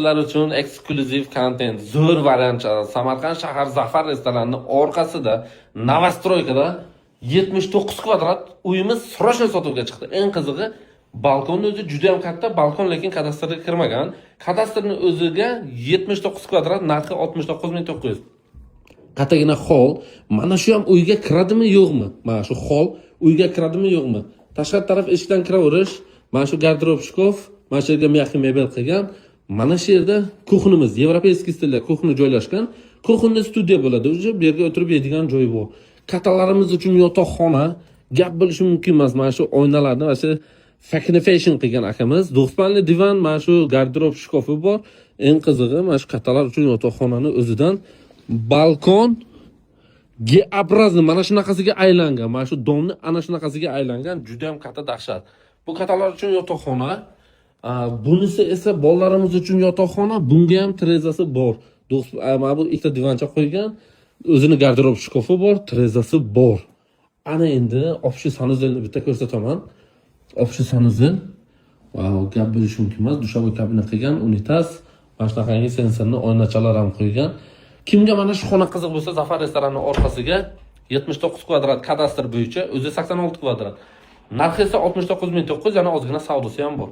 sizlar uchun eksklyuziv kontent, zo'r variant. Samarqand shahar Zafar restoranining orqasida Novostroykada 79 kvadrat uyimiz srochno sotuvga chiqdi. Eng qizig'i, balkonning o'zi juda ham katta, balkon lekin kadastrga kirmagan. Kadastrning o'ziga 79 kvadrat, narxi 69900. Qatagina hol, mana shu ham uyga kiradimi yo'qmi? Mana shu hol uyga kiradimi yo'qmi? Tashqari taraf eshikdan kiraverish, mana shu garderob shkaf, mana shu yerga mexi mebel qilgan. Mana shu yerda kuxnimiz, европейский stilda kuxni joylashgan. Kuxnda studiya bo'ladi, o'sha bu yerga o'tirib yeydigan joy bor. Katalarimiz uchun yotoqxona, gap bo'lishi mumkin emas. Mana shu oynalarni va shu fashion qilgan akamiz. Do'stmanli divan, mana shu garderob shkafi bor. Eng qizig'i, mana shu katalar uchun yotoqxonani o'zidan balkon G-obrazli mana shunaqasiga aylangan. Mana shu domni ana shunaqasiga aylangan, juda ham katta dahshat. Bu katalar uchun yotoqxona. Bunisi esa bolalarimiz uchun yotoqxona. Bunga ham trezasi bor. Do'st, mana bu ikkita divancha qo'ygan. O'zini garderob shkafi bor, trezasi bor. Ana endi общий sanuzelni bitta ko'rsataman. Общий sanuzel. Wow, gap bo'lishi mumkin emas. Dushoboy kabina qilgan, unitaz, mana shunaqangi sensorli oynachalar ham qo'ygan. Kimga mana shu xona qiziq bo'lsa, Zafar restoranining orqasiga 79 kvadrat kadastr bo'yicha, o'zi 86 kvadrat. Narxi esa 69900, yana ozgina savdosi ham bor.